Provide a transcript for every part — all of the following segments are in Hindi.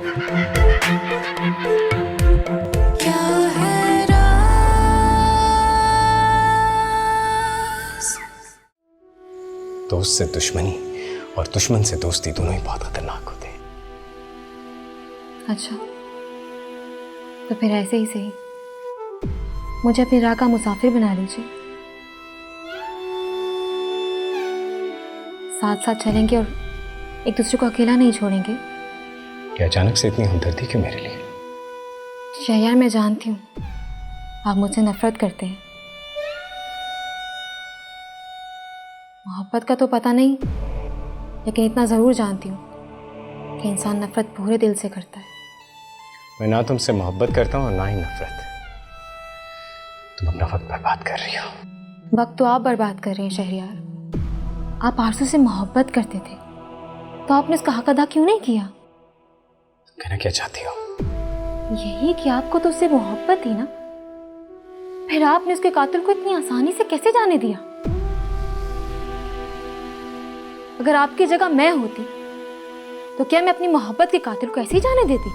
क्या है राज? दोस्त से दुश्मनी और दुश्मन से दोस्ती दोनों ही बहुत खतरनाक होते हैं। अच्छा, तो फिर ऐसे ही सही, मुझे अपनी राह का मुसाफिर बना लीजिए। साथ साथ चलेंगे और एक दूसरे को अकेला नहीं छोड़ेंगे। क्या अचानक से इतनी हमदर्दी क्यों मेरे लिए? शहरयार, मैं जानती हूँ आप मुझसे नफरत करते हैं। मोहब्बत का तो पता नहीं, लेकिन इतना ज़रूर जानती हूँ कि इंसान नफरत पूरे दिल से करता है। मैं ना तुमसे मोहब्बत करता हूँ और ना ही नफरत। तुम अपना वक्त बर्बाद कर रही हो। वक्त तो आप बर्बाद कर रहे हैं शहरयार। आप आरज़ू से मोहब्बत करते थे, तो आपने उसका हक अदा क्यों नहीं किया? कहना क्या चाहती हो? यही कि आपको तो उससे मोहब्बत थी ना, फिर आपने उसके कातिल को इतनी आसानी से कैसे जाने दिया? अगर आपकी जगह मैं होती तो क्या मैं अपनी मोहब्बत के कातिल को ऐसे ही जाने देती?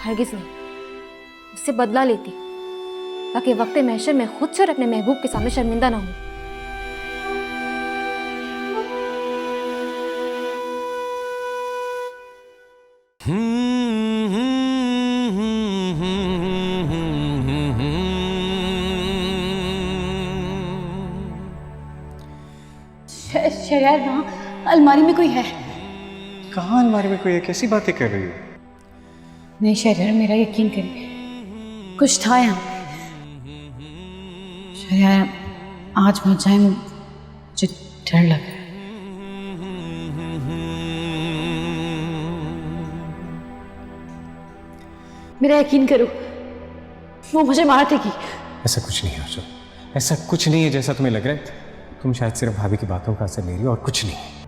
हरगिज नहीं, उससे बदला लेती, ताकि वक्त महशर में खुद से और अपने महबूब के सामने शर्मिंदा ना हूं। शहरयार, वहाँ अलमारी में कोई है। कहाँ अलमारी में कोई है? कैसी बातें कर रही हो? नहीं शहरयार, मेरा यकीन करिए, कुछ था यहाँ। शहरयार, आज मत जाए, मुझे डर लग रहा है। मेरा यकीन करो, वो मुझे मार देगी। ऐसा कुछ नहीं है अर्जुन, ऐसा कुछ नहीं है जैसा तुम्हें लग रहा है। तुम शायद सिर्फ भाभी की बातों का असर ले रही हो और कुछ नहीं।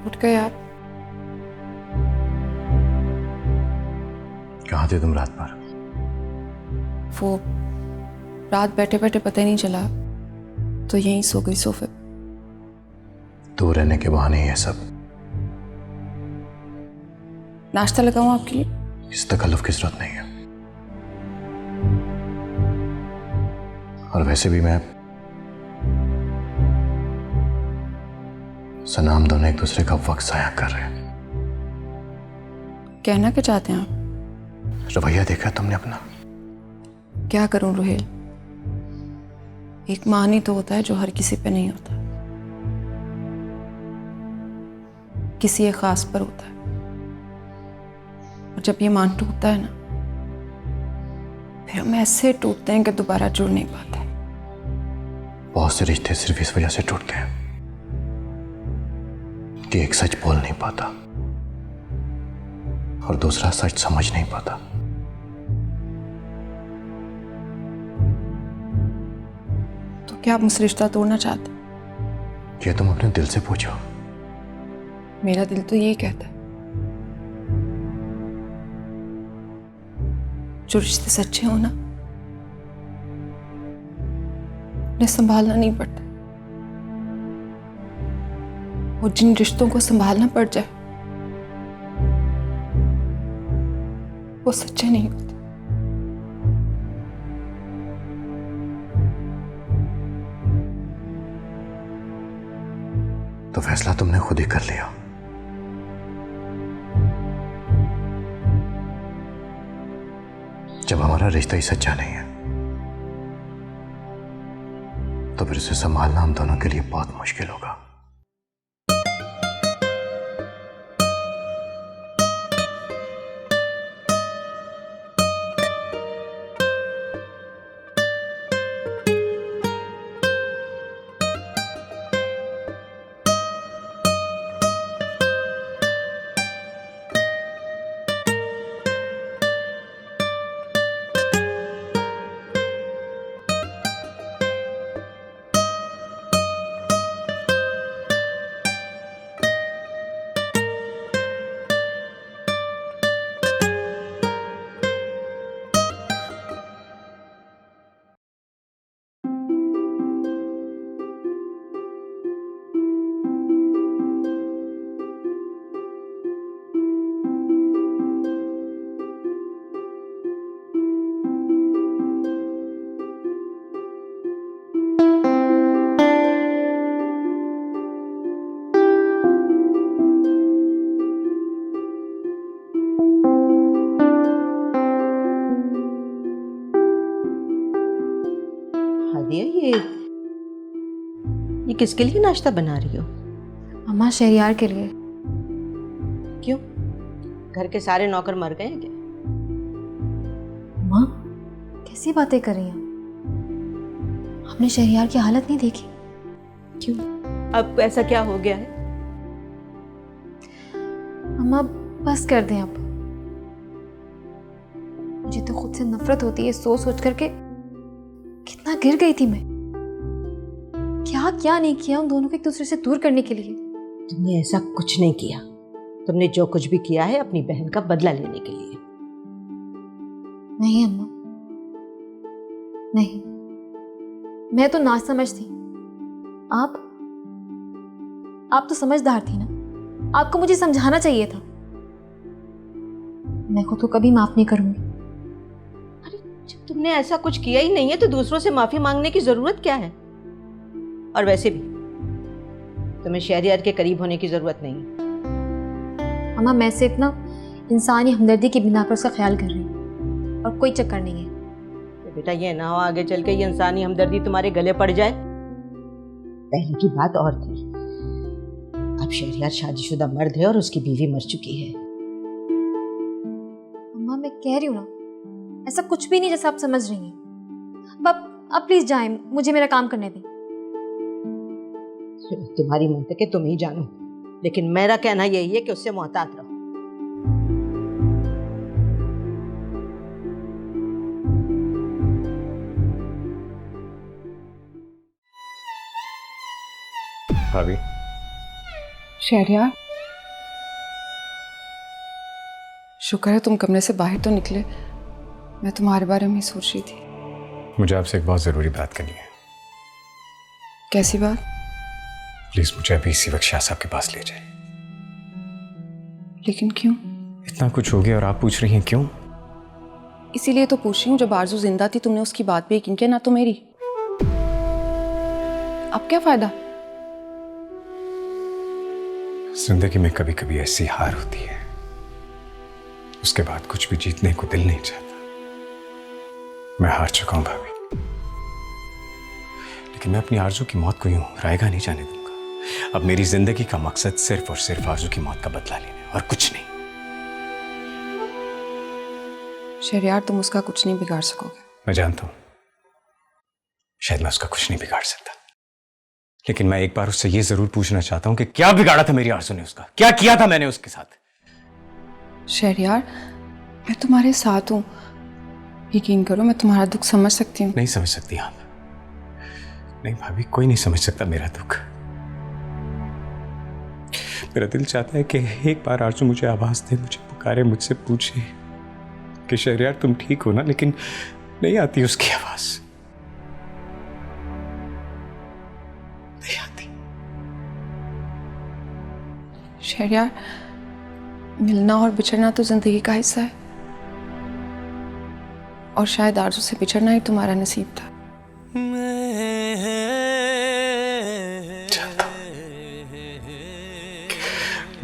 उठ गए आप? कहाँ थे तुम रात भर? वो रात बैठे बैठे पता ही नहीं चला, तो यहीं सो गई सोफे। दूर रहने के बहाने ये सब। नाश्ता लगाऊं आपके लिए? इस तकल्लुफ की जरूरत नहीं है। और वैसे भी मैं सनाम दोनों एक दूसरे का वक्त ज़ाया कर रहे हैं। कहना क्या चाहते हैं आप? रवैया देखा तुमने अपना? क्या करूं रोहेल, एक मान ही तो होता है जो हर किसी पे नहीं होता, किसी एक खास पर होता है। और जब ये मान टूटता है ना, फिर हम ऐसे टूटते हैं कि दोबारा जुड़ नहीं पाते। बहुत से रिश्ते सिर्फ इस वजह से टूटते हैं कि एक सच बोल नहीं पाता और दूसरा सच समझ नहीं पाता। क्या आप मुझसे रिश्ता तोड़ना चाहते? ये तुम अपने दिल से पूछो। मेरा दिल तो यही कहता है। जो रिश्ते सच्चे हो ना, उन्हें संभालना नहीं पड़ता, और जिन रिश्तों को संभालना पड़ जाए वो सच्चे नहीं होते। तो फैसला तुमने खुद ही कर लिया। जब हमारा रिश्ता ही सच्चा नहीं है तो फिर उसे संभालना हम दोनों के लिए बहुत मुश्किल होगा। हादिया, ये किसके लिए नाश्ता बना रही हो? अम्मा, शहरियार के लिए। क्यों, घर के सारे नौकर मर गए हैं क्या? माँ, कैसी बातें कर रही हैं? आपने शहरियार की हालत नहीं देखी? क्यों, अब ऐसा क्या हो गया है? अम्मा, बस कर दें अब। मुझे तो खुद से नफरत होती है सोच सोच करके कितना गिर गई थी मैं। क्या क्या नहीं किया उन दोनों को एक दूसरे से दूर करने के लिए। तुमने ऐसा कुछ नहीं किया। तुमने जो कुछ भी किया है अपनी बहन का बदला लेने के लिए। नहीं अम्मा, नहीं, मैं तो ना समझ थी। आप तो समझदार थी ना, आपको मुझे समझाना चाहिए था। मैं को तो कभी माफ नहीं करूंगी। अरे, जब तुमने ऐसा कुछ किया ही नहीं है तो दूसरों से माफी मांगने की जरूरत क्या है? और वैसे भी तुम्हें शहरियार के करीब होने की जरूरत नहीं है। अम्मा, मैं सिर्फ ना इंसानी हमदर्दी की बिना पर उसका ख्याल कर रही हूँ, और कोई चक्कर नहीं है। तो बेटा, ये ना हो आगे चल के ये इंसानी हमदर्दी तुम्हारे गले पड़ जाए। पहले की बात और थी, अब शहरियार शादीशुदा मर्द है और उसकी बीवी मर चुकी है। अम्मा, मैं कह रही हूँ ना, ऐसा कुछ भी नहीं जैसा आप समझ रही हैं। अब प्लीज जाएं, मुझे मेरा काम करने दें। तुम्हारी मंतके तुम ही जानो, लेकिन मेरा कहना यही है कि उससे मोहतात रहो। भाभी, शहरियार, शुक्र है तुम कमरे से बाहर तो निकले। मैं तुम्हारे बारे में ही सोच रही थी। मुझे आपसे एक बहुत ज़रूरी बात करनी है। कैसी बात? प्लीज़ मुझे अभी इसी वक्त शाह साहब के पास ले जाए। लेकिन क्यों? इतना कुछ हो गया और आप पूछ रही हैं क्यों? इसीलिए तो पूछ रही हूँ, जब आरजू जिंदा थी तुमने उसकी बात पे यकीन किया, ना तो मेरी। अब क्या फायदा? जिंदगी में कभी कभी ऐसी हार होती है, उसके बाद कुछ भी जीतने को दिल नहीं चाहता। मैं हार चुका हूं भाभी, लेकिन मैं अपनी आरजू की मौत को यूं रायगा नहीं जाने दूंगा। अब मेरी जिंदगी का मकसद सिर्फ और सिर्फ आरजू की मौत का बदला लेना और कुछ नहीं। शहरियार, तुम उसका कुछ नहीं बिगाड़ सकोगे। मैं जानता हूं, शायद मैं उसका कुछ नहीं बिगाड़ सकता, लेकिन मैं एक बार उससे ये जरूर पूछना चाहता हूं कि क्या बिगाड़ा था मेरी आरजू ने उसका? क्या किया था मैंने उसके साथ? शहरियार, मैं तुम्हारे साथ हूं, यकीन करो, मैं तुम्हारा दुख समझ सकती हूँ। नहीं समझ सकती आप, नहीं भाभी, कोई नहीं समझ सकता मेरा दुख। मेरा दिल चाहता है कि एक बार आरजू मुझे आवाज दे, मुझे पुकारे, मुझसे पूछे कि शहरयार तुम ठीक हो ना, लेकिन नहीं आती उसकी आवाज, नहीं आती। शहरयार, मिलना और बिछड़ना तो जिंदगी का हिस्सा है, और शायद आरजू से बिछड़ना ही तुम्हारा नसीब था।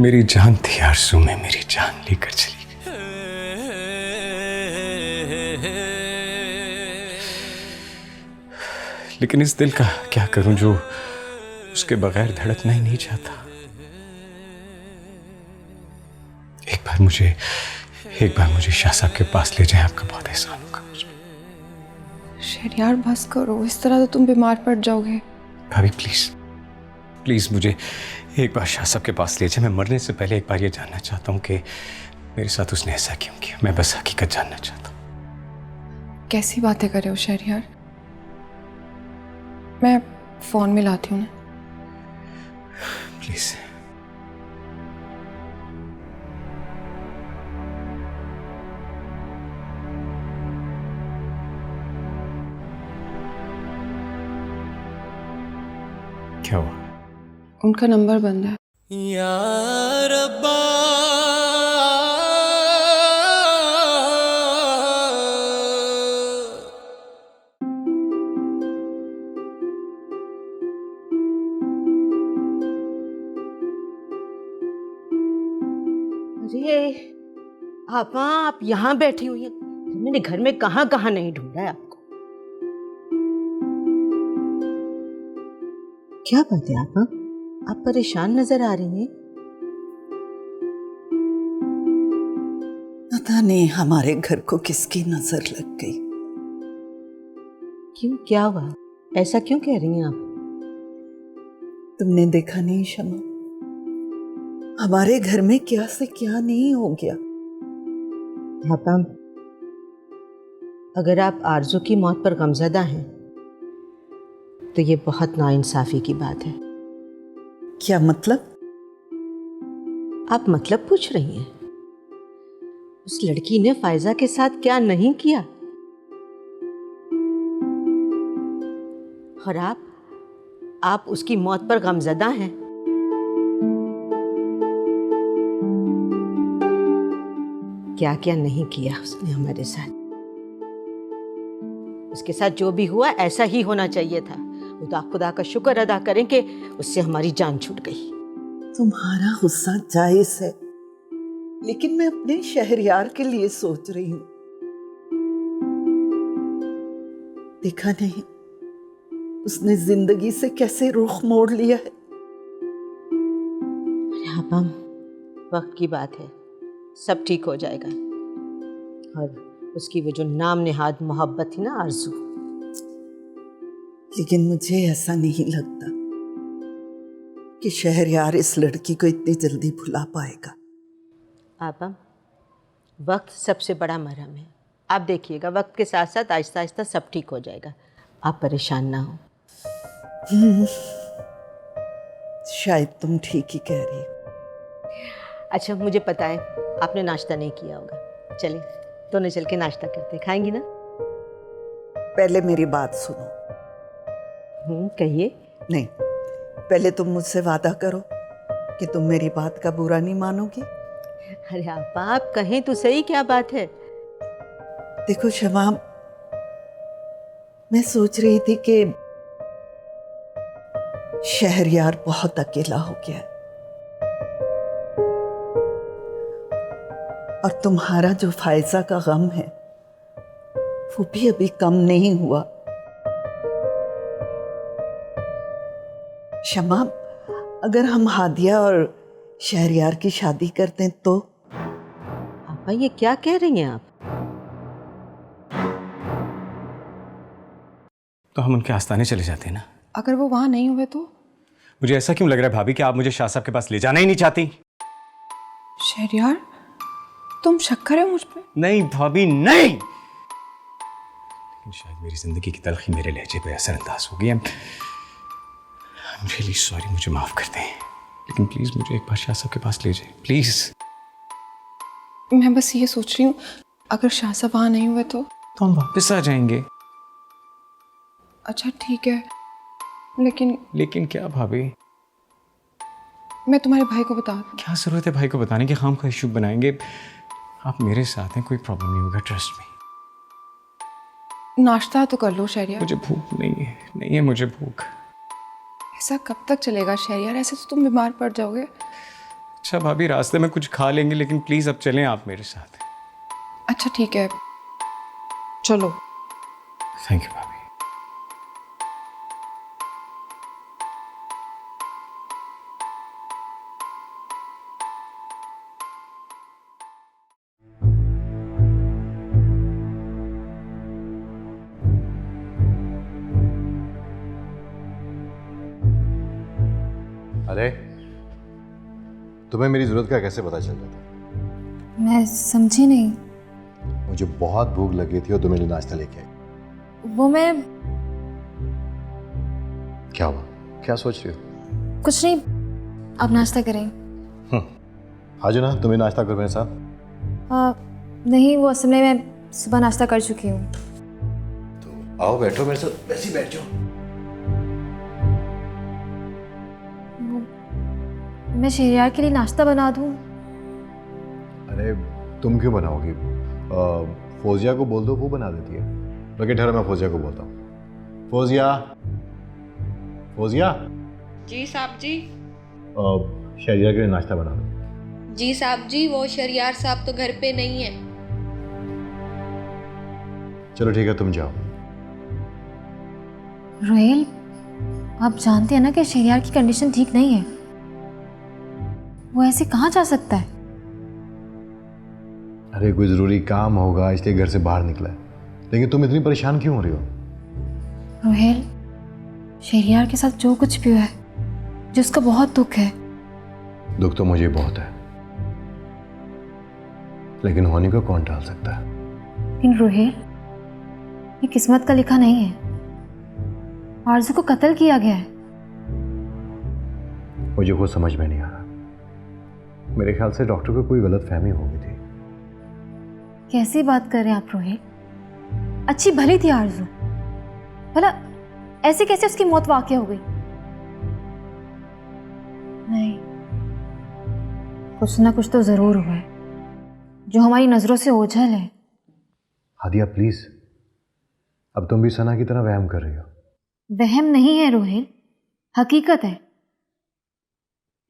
मेरी जान थी आरज़ू में, मेरी जान लेकर चली गई। लेकिन इस दिल का क्या करूं जो उसके बगैर धड़कना ही नहीं चाहता। एक बार मुझे शाह साहब के पास ले जाएं, आपका बहुत एहसान होगा मुझ पर। शहरयार बस करो, इस तरह तो तुम बीमार पड़ जाओगे। भाभी प्लीज प्लीज मुझे एक बार शाह साहब के पास ले जाए। मैं मरने से पहले एक बार ये जानना चाहता हूँ कि मेरे साथ उसने ऐसा क्यों किया। मैं बस हकीकत जानना चाहता हूँ। कैसी बातें कर रहे हो शहरयार? मैं फोन में लाती हूँ ना। प्लीज। क्या हुआ? उनका नंबर बंद है। या रब्बा अरे आप यहाँ बैठी हुई हैं। मैंने घर में कहाँ कहाँ नहीं ढूंढा है आपको। क्या बात है आप परेशान नजर आ रही हैं। पता नहीं हमारे घर को किसकी नजर लग गई। क्यों, क्या हुआ? ऐसा क्यों कह रही हैं आप? तुमने देखा नहीं शमा, हमारे घर में क्या से क्या नहीं हो गया। पापा, अगर आप आरजू की मौत पर गमज़दा हैं तो ये बहुत नाइंसाफी की बात है। क्या मतलब? आप मतलब पूछ रही हैं? उस लड़की ने फायजा के साथ क्या नहीं किया, और आप उसकी मौत पर गमज़दा हैं। क्या क्या नहीं किया उसने हमारे साथ। उसके साथ जो भी हुआ ऐसा ही होना चाहिए था। खुदा का शुक्र अदा करें कि उससे हमारी जान छूट गई। तुम्हारा गुस्सा जायज है, लेकिन मैं अपने शहरयार के लिए सोच रही हूं। देखा नहीं उसने जिंदगी से कैसे रुख मोड़ लिया है। वक्त की बात है, सब ठीक हो जाएगा। और उसकी वो जो नाम नेहाद मोहब्बत थी ना आरजू, लेकिन मुझे ऐसा नहीं लगता कि शहरयार इस लड़की को इतनी जल्दी भुला पाएगा। आपा, वक्त सबसे बड़ा मरहम है। आप देखिएगा, वक्त के साथ साथ आहिस्ता आहिस्ता सब ठीक हो जाएगा। आप परेशान ना हो। शायद तुम ठीक ही कह रही हो। अच्छा, मुझे पता है आपने नाश्ता नहीं किया होगा। चलिए दोनों चल के नाश्ता करते। खाएंगी ना? पहले मेरी बात सुनो। कहिए। नहीं, पहले तुम मुझसे वादा करो कि तुम मेरी बात का बुरा नहीं मानोगी। अरे आप कहें तो सही, क्या बात है? देखो शमा, मैं सोच रही थी कि शहरयार बहुत अकेला हो गया है, और तुम्हारा जो फायजा का गम है वो भी अभी कम नहीं हुआ। शमा, अगर हम हादिया और शहरयार की शादी करते हैं तो? आपा, ये क्या कह रही हैं आप? तो हम उनके आस्थाने चले जाते हैं ना। अगर वो वहां नहीं हुए तो? मुझे ऐसा क्यों लग रहा है भाभी कि आप मुझे शाह साहब के पास ले जाना ही नहीं चाहती। शहरयार, तुम शक कर रहे हो मुझ पे? नहीं भाभी नहीं, लेकिन शायद मेरी ज़िंदगी की तलखी मेरे लहजे पे असरअंदाज हो गई। I'm really sorry, मुझे माफ़ कर दें, लेकिन प्लीज़ मुझे एक बार शाह साहब के पास ले जाएं, प्लीज़। मैं बस ये सोच रही हूँ, अगर शाह साहब वहाँ नहीं हुए तो हम वापस आ जाएंगे। अच्छा ठीक है, लेकिन क्या भाभी? मैं तुम्हारे भाई को बता दूँ। क्या ज़रूरत है भाई को बताने की? खाम का इशू बनाएंगे। आप मेरे साथ हैं, कोई प्रॉब्लम नहीं होगा, ट्रस्ट मी। नाश्ता तो कर लो शहरियार। मुझे भूख नहीं है मुझे भूख। ऐसा कब तक चलेगा शहरियार? ऐसे तो तुम बीमार पड़ जाओगे। अच्छा भाभी, रास्ते में कुछ खा लेंगे, लेकिन प्लीज़ अब चलें आप मेरे साथ। अच्छा ठीक है, चलो। थैंक यू भाभी। अरे तुम्हें मेरी जरूरत का कैसे पता चल जाता? मैं समझी नहीं। मुझे बहुत भूख लगी थी और तुम मेरे लिए नाश्ता लेके आई। वो मैं क्या हुआ? क्या सोच रही हो? कुछ नहीं, आप नाश्ता करें। आज ना तुम्हें नाश्ता करो मेरे साथ। नहीं, वो असल में मैं सुबह नाश्ता कर चुकी हूँ। तो आओ बैठो मेरे साथ, वैसे ही बैठ जाओ। मैं शहरियार के लिए नाश्ता बना दूँ? अरे तुम क्यों बनाओगी? फौजिया को बोल दो, वो बना देती है। बल्कि ठहरो, मैं फौजिया को बोलता हूँ। फौजिया, फौजिया। जी साहब जी। शहरियार के लिए नाश्ता बना दो। जी साहब जी, वो शहरियार साहब तो घर पे नहीं है। चलो ठीक है, तुम जाओ। रोहेल, आप जानते हैं ना कि शहरियार की कंडीशन ठीक नहीं है। वो ऐसे कहाँ जा सकता है? अरे कोई ज़रूरी काम होगा इसलिए घर से बाहर निकला है, लेकिन तुम इतनी परेशान क्यों हो रही हो? रोहेल, शहरियार के साथ जो कुछ भी हुआ है, जिसका बहुत दुख है। दुख तो मुझे बहुत है, लेकिन होने को कौन टाल सकता है? लेकिन रोहेल, ये किस्मत का लिखा नहीं है। आरज़ू को कत्ल किया गया है। मुझे कुछ समझ में नहीं आ रहा। मेरे ख्याल से डॉक्टर को कोई गलत फहमी हो गई थी। कैसी बात कर रहे हैं आप रोहेल? अच्छी भली थी आरज़ू, भला ऐसे कैसे उसकी मौत वाक़ई हो गई? नहीं, कुछ ना कुछ तो जरूर हुआ है जो हमारी नजरों से ओझल है। हादिया प्लीज, अब तुम भी सना की तरह वहम कर रही हो। वहम नहीं है रोहेल, हकीकत है।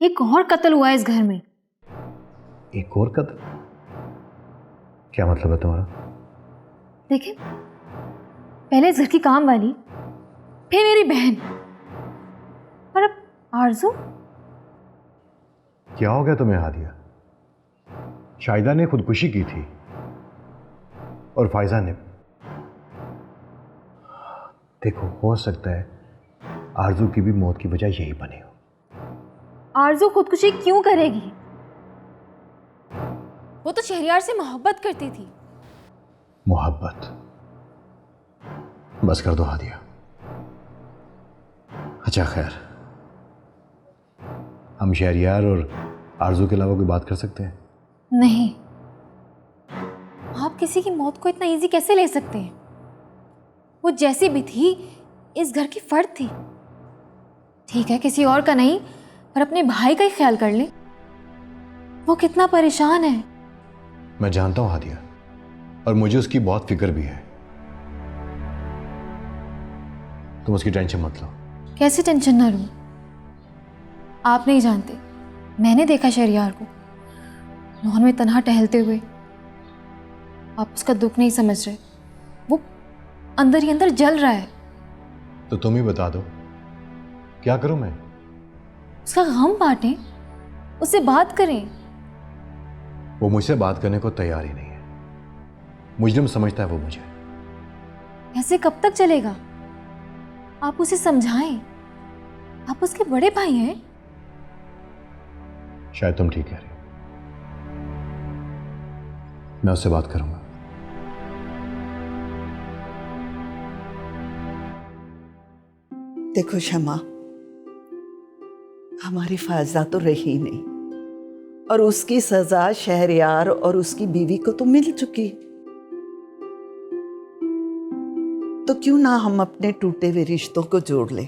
एक और कत्ल हुआ है इस घर में। एक और कत्ल? क्या मतलब है तुम्हारा? देखिए, पहले इस घर की काम वाली, फिर मेरी बहन, और अब आरज़ू। क्या हो गया तुम्हें हादिया? शाहिदा ने खुदकुशी की थी और फायजा ने। देखो, हो सकता है आरज़ू की भी मौत की वजह यही बनी हो। आरज़ू खुदकुशी क्यों करेगी? वो तो शहरियार से मोहब्बत करती थी। मोहब्बत? बस कर दो हादिया। अच्छा खैर, हम शहरियार और आरज़ू के अलावा कोई बात कर सकते हैं? नहीं, आप किसी की मौत को इतना इजी कैसे ले सकते हैं? वो जैसी भी थी, इस घर की फर्द थी। ठीक है, किसी और का नहीं, पर अपने भाई का ही ख्याल कर ले। वो कितना परेशान है। मैं जानता हूं हादिया, और मुझे उसकी बहुत फिक्र भी है। तुम उसकी टेंशन मत लो। कैसे टेंशन ना लूं? आप नहीं जानते, मैंने देखा शहरियार को लॉन में तन्हा टहलते हुए। आप उसका दुख नहीं समझ रहे। वो अंदर ही अंदर जल रहा है। तो तुम ही बता दो, क्या करूं मैं? उसका गम बांटें, उससे बात करें। वो मुझसे बात करने को तैयार ही नहीं है। मुजरिम समझता है वो मुझे। ऐसे कब तक चलेगा? आप उसे समझाएं, आप उसके बड़े भाई हैं। शायद तुम ठीक कह रही हो। मैं उससे बात करूंगा। देखो शमा, हमारी फायजा तो रही नहीं और उसकी सजा शहरयार और उसकी बीवी को तो मिल चुकी। तो क्यों ना हम अपने टूटे हुए रिश्तों को जोड़ लें,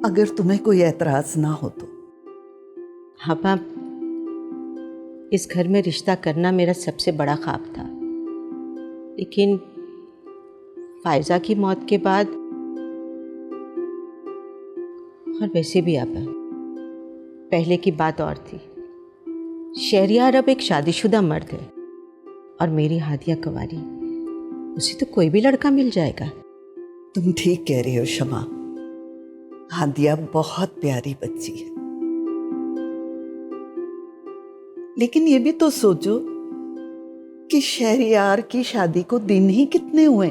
अगर तुम्हें कोई ऐतराज ना हो तो। हाँ पाप, इस घर में रिश्ता करना मेरा सबसे बड़ा ख्वाब था, लेकिन फायजा की मौत के बाद, और वैसे भी आपा पहले की बात और थी। शहरयार अब एक शादीशुदा मर्द है और मेरी हादिया कुंवारी, उसे तो कोई भी लड़का मिल जाएगा। तुम ठीक कह रही हो शमा, हादिया बहुत प्यारी बच्ची है, लेकिन ये भी तो सोचो कि शहरयार की शादी को दिन ही कितने हुए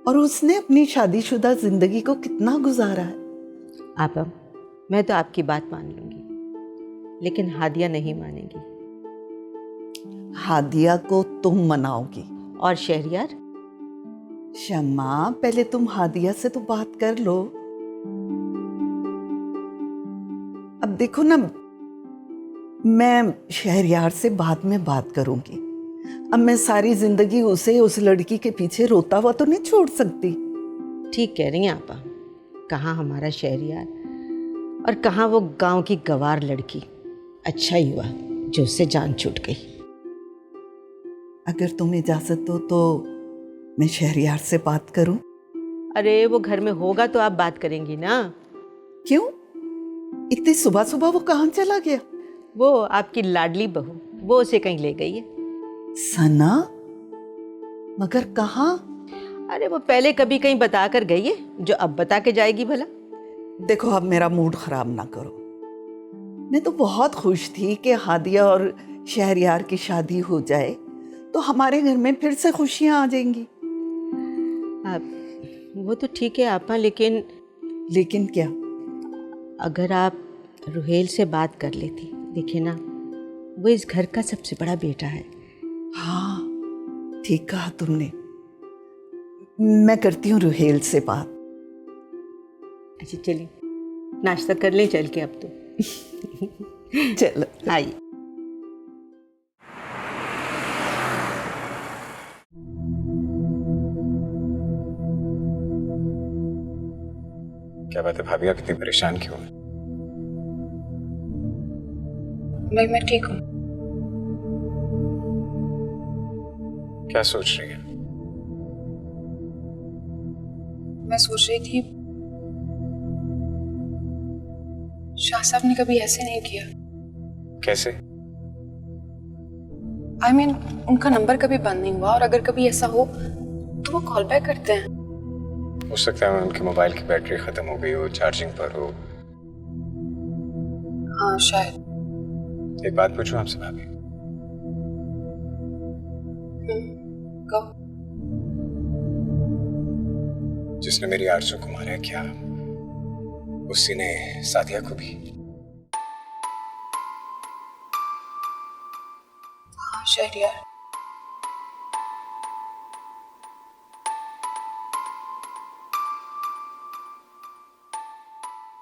और उसने अपनी शादीशुदा जिंदगी को कितना गुजारा है। आपा, मैं तो आपकी बात मान लूंगी, लेकिन हादिया नहीं मानेगी। हादिया को तुम मनाओगी और शहरयार? शमा, पहले तुम हादिया से तो बात कर लो। अब देखो ना, मैं शहरयार से बाद में बात करूंगी। अब मैं सारी जिंदगी उसे उस लड़की के पीछे रोता हुआ तो नहीं छोड़ सकती। ठीक कह रही हैं आपा, कहाँ हमारा शहरयार और कहाँ वो गांव की गवार लड़की। अच्छा ही हुआ जो उससे जान छूट गई। अगर तुम इजाजत दो तो मैं शहरयार से बात करूं? अरे वो घर में होगा तो आप बात करेंगी ना। क्यों, इतनी सुबह सुबह वो कहाँ चला गया? वो आपकी लाडली बहू, वो उसे कहीं ले गई है। सना? मगर कहाँ? अरे वो पहले कभी कहीं बता कर गई है, जो अब बता के जाएगी भला। देखो, अब मेरा मूड खराब ना करो। मैं तो बहुत खुश थी कि हादिया और शहरयार की शादी हो जाए तो हमारे घर में फिर से खुशियां आ जाएंगी। वो तो ठीक है आपा, लेकिन क्या? अगर आप रुहेल से बात कर लेती। देखिए ना, वो इस घर का सबसे बड़ा बेटा है। हाँ, ठीक कहा तुमने। मैं करती हूँ रुहेल से बात। अच्छा चलिए, नाश्ता कर लें चल के अब तो। चलो आइए। क्या बात है भाभी, आप इतनी परेशान क्यों हैं? मैं ठीक हूँ। क्या सोच रही हैं? मैं सोच रही थी, शाह साहब ने कभी ऐसे नहीं किया। कैसे? I mean, उनका नंबर कभी बंद नहीं हुआ, और अगर कभी ऐसा हो तो वो कॉल बैक करते हैं। हो सकता है उनके मोबाइल की बैटरी खत्म हो गई हो, चार्जिंग पर हो। हाँ शायद। एक बात पूछूं आपसे भाभी? कहो। जिसने मेरी आरज़ू को मारा है, क्या उसी ने सादिया को भी? हाँ शहरयार।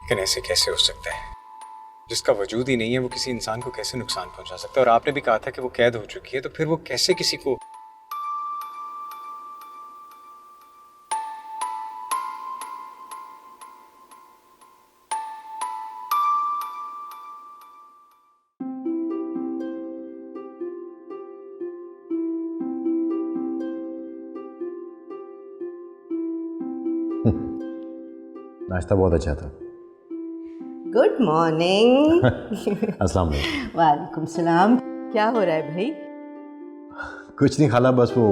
लेकिन ऐसे कैसे हो सकता है? जिसका वजूद ही नहीं है वो किसी इंसान को कैसे नुकसान पहुंचा सकता है? और आपने भी कहा था कि वो कैद हो चुकी है, तो फिर वो कैसे किसी को? नाश्ता बहुत अच्छा था। Good morning. अस्सलाम वालेकुम। वालेकुम सलाम। क्या हो रहा है भाई? कुछ नहीं खाला, बस वो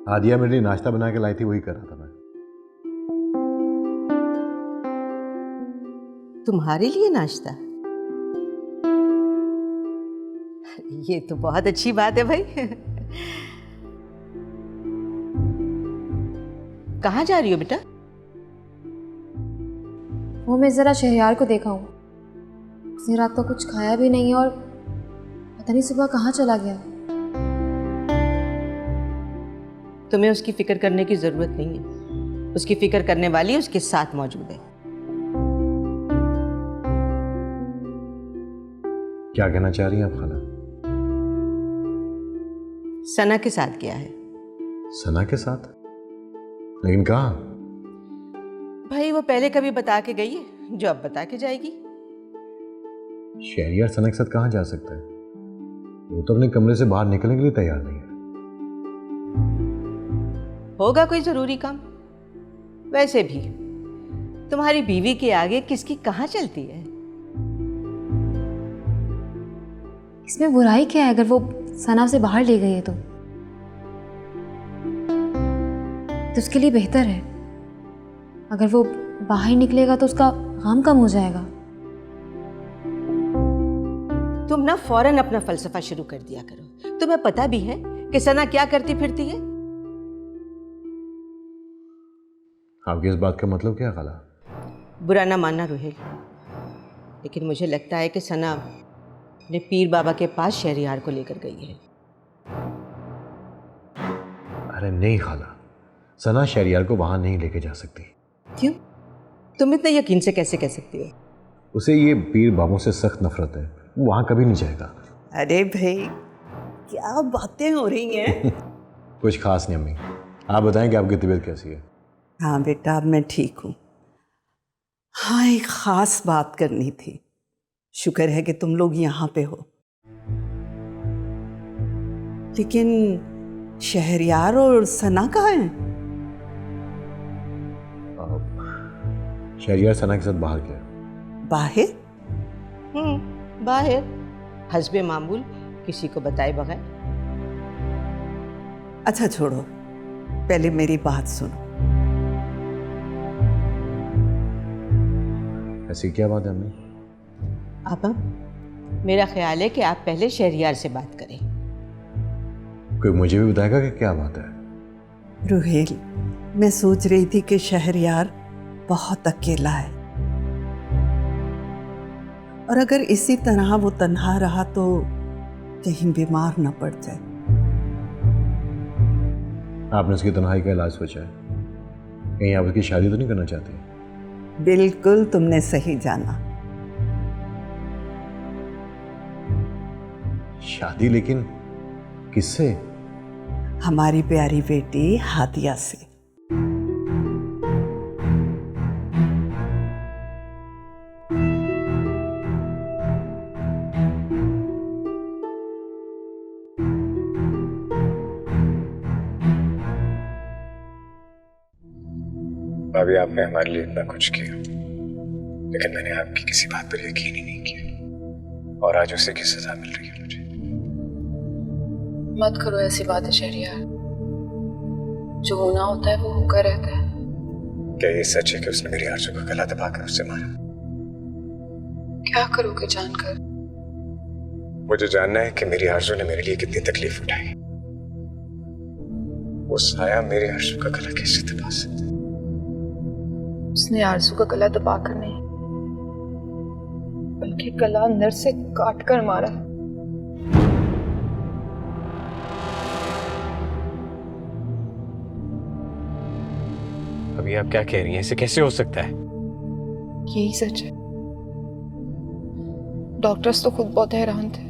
हादिया मेरे लिए नाश्ता बना के लाई थी, वही कर रहा था मैं। तुम्हारे लिए नाश्ता? ये तो बहुत अच्छी बात है भाई। कहाँ जा रही हो बेटा? वो मैं ज़रा शहरयार को देखा हूँ, उसने रात को कुछ खाया भी नहीं और पता नहीं सुबह कहाँ चला गया। तुम्हें उसकी फिक्र करने की ज़रूरत नहीं है। उसकी फिक्र करने वाली उसके साथ मौजूद है। क्या कहना चाह रही हैं आप खाला? सना के साथ गया है। सना के साथ? लेकिन कहाँ? भाई वो पहले कभी बता के गई है, जो अब बता के जाएगी। शहरियार सना के साथ कहाँ जा सकता है? वो तो अपने कमरे से बाहर निकलने के लिए तैयार नहीं है। होगा कोई जरूरी काम। वैसे भी तुम्हारी बीवी के आगे किसकी कहाँ चलती है? इसमें बुराई क्या है अगर वो सना से बाहर ले गई है तो उसके लिए बेहतर है। अगर वो बाहर निकलेगा तो उसका काम कम हो जाएगा। तुम ना फौरन अपना फलसफा शुरू कर दिया करो। तुम्हें पता भी है कि सना क्या करती फिरती है? आपकी इस बात का मतलब क्या खाला? बुरा ना मानना रोहेल, लेकिन मुझे लगता है कि सना अपने पीर बाबा के पास शहरियार को लेकर गई है। अरे नहीं खाला, सना शहरियार को वहां नहीं लेके जा सकती। क्यों? तुम इतने यकीन से कैसे कह सकती हो? उसे ये पीर बाबों से सख्त नफरत है, वो वहां कभी नहीं जाएगा। अरे भाई क्या बातें हो रही हैं? कुछ खास नहीं अम्मी, आप बताएं कि आपकी तबीयत कैसी है? हाँ बेटा, अब मैं ठीक हूँ। हाँ, एक खास बात करनी थी। शुक्र है कि तुम लोग यहाँ पे हो। लेकिन शहरियार और सना कहाँ हैं? शहरियार सना के साथ बाहर गया। बाहर? बाहर हस्बे मामूल, किसी को बताए बगैर। अच्छा छोड़ो, पहले मेरी बात सुनो। ऐसी क्या बात है अम्मी? आपा, मेरा ख्याल है कि आप पहले शहरियार से बात करें। कोई मुझे भी बताएगा कि क्या बात है? रुहेल, मैं सोच रही थी कि शहरियार बहुत अकेला है और अगर इसी तरह वो तन्हा रहा तो कहीं बीमार न पड़ जाए। आपने उसकी तन्हाई का इलाज सोचा है? कहीं आप उसकी शादी तो नहीं करना चाहते? बिल्कुल, तुमने सही जाना। शादी? लेकिन किससे? हमारी प्यारी बेटी हादिया से। भाभी, आपने हमारे लिए इतना कुछ किया, लेकिन मैंने आपकी किसी बात पर यकीन ही नहीं किया, और आज उसे की सजा मिल रही है मुझे। मत करो ऐसी बातें शहरियार। जो होना होता है वो होकर रहता है। क्या ये सच है कि उसने मेरी आरज़ू का गला दबाकर उससे मारा? क्या करोगे जानकर? मुझे जानना है कि मेरी आरज़ू ने मेरे लिए कितनी तकलीफ उठाई। वो साया मेरी आरज़ू का गला कैसे दबा सकता? उसने आरज़ू का गला दबाकर नहीं, बल्कि गला अंदर से काट कर मारा। अभी आप क्या कह रही हैं? इसे कैसे हो सकता है? यही सच है। डॉक्टर्स तो खुद बहुत हैरान थे।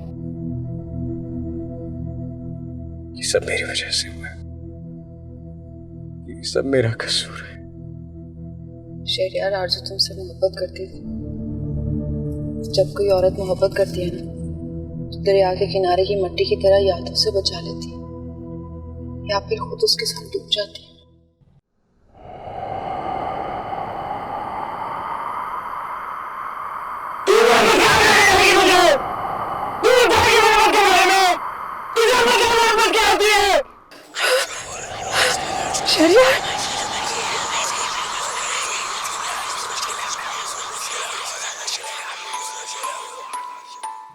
ये सब मेरी वजह से हुआ है। ये सब मेरा कसूर है। शहरियार आरज़ू तुमसे मोहब्बत करती थी। जब कोई औरत मोहब्बत करती है ना, तो दरिया के किनारे की मिट्टी की तरह या तो उसे बचा लेती है या फिर खुद उसके साथ डूब जाती है। शहरियार,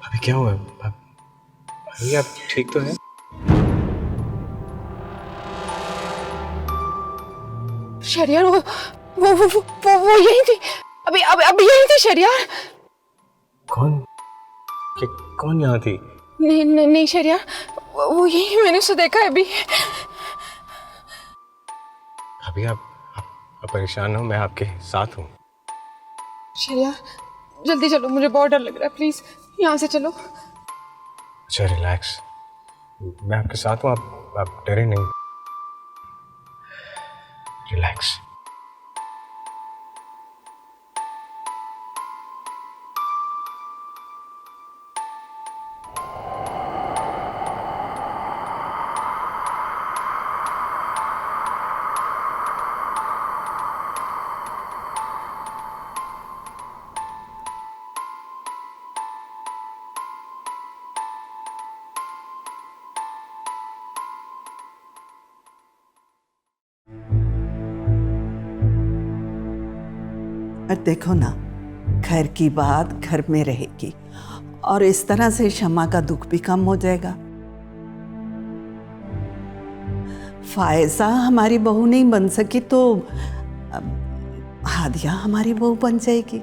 अभी क्या हुआ? अभी आप ठीक तो हैं? शहरियार, वो यही थी। अभी यही थी शहरियार। कौन यहाँ थी? नहीं शहरियार, वो यही, मैंने उसे देखा है अभी। अभी आप परेशान हो, मैं आपके साथ हूँ। शहरियार जल्दी चलो, मुझे बहुत डर लग रहा है, प्लीज यहाँ से चलो। अच्छा रिलैक्स, मैं आपके साथ हूँ, आप डरे नहीं। रिलैक्स। और देखो ना, घर की बात घर में रहेगी और इस तरह से शमा का दुख भी कम हो जाएगा। फायजा हमारी बहू नहीं बन सकी तो हादिया हमारी बहू बन जाएगी।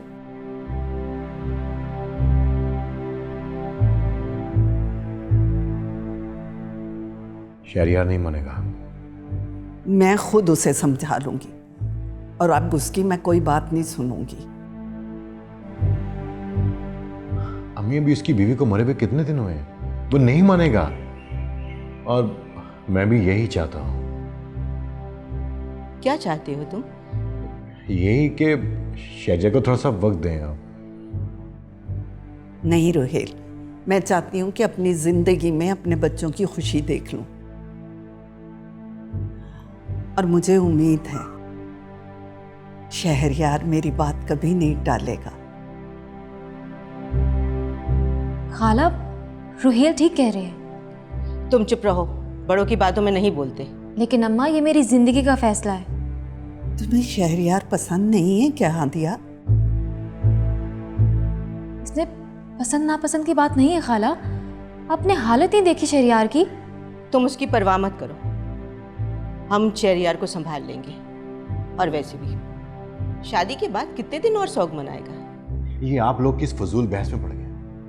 शहरियार नहीं मानेगा। मैं खुद उसे समझा लूंगी और अब उसकी मैं कोई बात नहीं सुनूंगी। अम्मी अभी उसकी बीवी को मरे हुए कितने दिन हुए हैं, वो नहीं मानेगा। और मैं भी यही चाहता हूँ। क्या चाहते हो तुम? यही कि शहजा को थोड़ा सा वक्त दें आप। नहीं रोहेल, मैं चाहती हूँ कि अपनी जिंदगी में अपने बच्चों की खुशी देख लूं और मुझे उम्मीद है शहरयार मेरी बात कभी नहीं टालेगा। खाला, रुहेल ठीक कह रहे हैं। तुम चुप रहो, बड़ों की बातों में नहीं बोलते। लेकिन अम्मा, ये मेरी जिंदगी का फैसला है। तुम्हें शहरयार पसंद नहीं है क्या हादिया? इसमें पसंद नापसंद की बात नहीं है खाला। आपने हालत ही देखी शहरयार की। तुम उसकी परवाह मत करो, हम शहरयार को संभाल लेंगे। और वैसे भी शादी के बाद कितने दिन और शौक मनाएगा? ये आप लोग किस फजूल बहस में पड़ गए?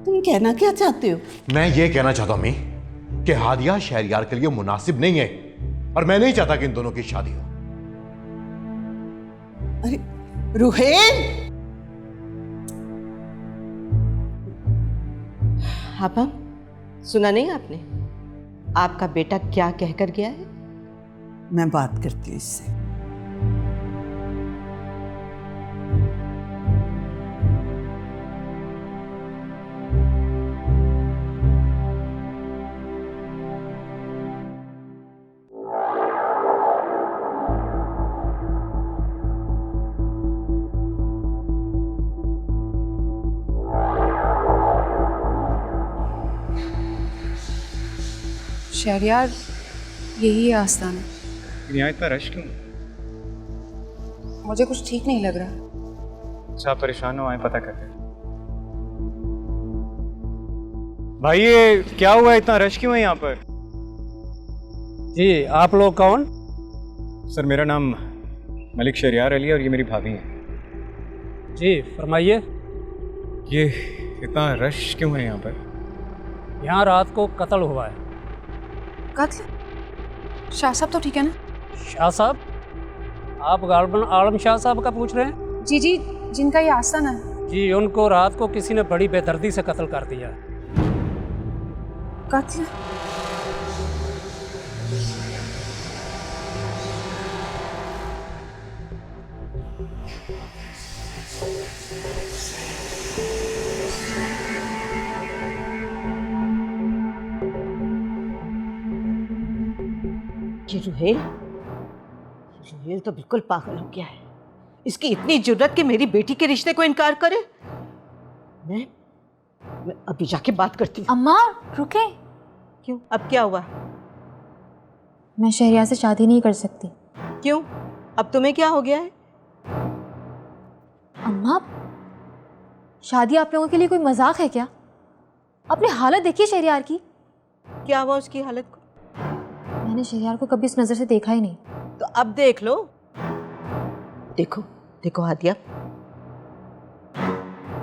तुम कहना क्या चाहते हो? मैं ये कहना चाहता हूँ अम्मी कि हादिया शहरयार के लिए मुनासिब नहीं है और मैं नहीं चाहता कि इन दोनों की शादी हो। अरे रुहेल! आपा, सुना नहीं आपने? आपका बेटा क्या कहकर गया है? मैं बात करती हूँ इससे। शहरियार यही है आस्थान। यहाँ इतना रश क्यों? मुझे कुछ ठीक नहीं लग रहा। अच्छा, परेशान हो, आए पता करते। भाई ये क्या हुआ, इतना रश क्यों है यहाँ पर? जी, आप लोग कौन? सर मेरा नाम मलिक शहरियार अली और ये मेरी भाभी है। जी फरमाइए। ये इतना रश क्यों है यहाँ पर? यहाँ रात को कत्ल हुआ है। कत्ल? शाह साहब तो ठीक है ना? शाह साहब? आप गालबन आलम शाह साहब का पूछ रहे हैं? जी जी, जिनका ये आस्थान है। जी, उनको रात को किसी ने बड़ी बेदर्दी से कत्ल कर दिया। कत्ल? ये रुहेल तो बिल्कुल पागल हो गया है। इसकी इतनी जुर्रत कि मेरी बेटी के रिश्ते को इनकार करे। मैं अभी जाके बात करती हूँ। अम्मा रुके। क्यों? अब क्या हुआ? मैं शहरियार से शादी नहीं कर सकती। क्यों? अब तुम्हें क्या हो गया है? अम्मा, शादी आप लोगों के लिए कोई मजाक है क्या? आपने हालत देखी शहरियार की? क्या हुआ उसकी हालत को? मैंने शहरियार को कभी इस नजर से देखा ही नहीं। तो अब देख लो। देखो देखो हादिया,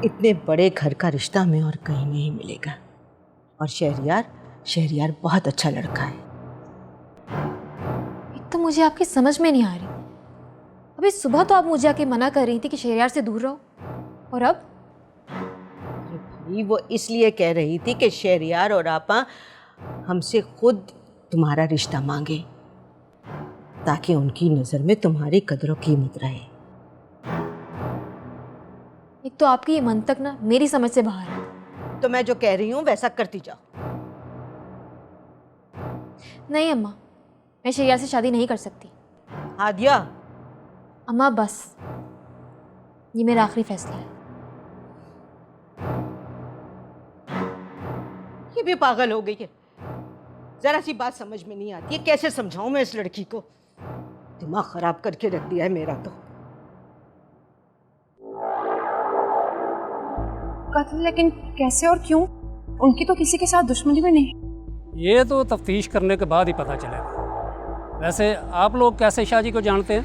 इतने बड़े घर का रिश्ता हमें और कहीं नहीं मिलेगा। और शहरियार बहुत अच्छा लड़का है। एक तो मुझे आपकी समझ में नहीं आ रही अभी सुबह तो आप मुझे आके मना कर रही थी कि शहरयार से दूर रहो, और अब? अरे भाई, वो इसलिए कह रही थी कि शहरयार और आपा हमसे खुद तुम्हारा रिश्ता मांगे, ताकि उनकी नज़र में तुम्हारी कदर और कीमत रहे। एक तो आपकी ये मंतक ना मेरी समझ से बाहर है। तो मैं जो कह रही हूँ वैसा करती जाओ। नहीं अम्मा, मैं शहरयार से शादी नहीं कर सकती। हादिया, अम्मा बस, ये मेरा आखिरी फैसला है। ये भी पागल हो गई है। जरा सी बात समझ में नहीं आती है, कैसे समझाऊं मैं इस लड़की को? दिमाग खराब करके रख दिया है मेरा तो। कत्ल लेकिन कैसे और क्यों? उनकी तो किसी के साथ दुश्मनी भी नहीं। ये तो तफ्तीश करने के बाद ही पता चलेगा। वैसे आप लोग कैसे शाहजी को जानते हैं?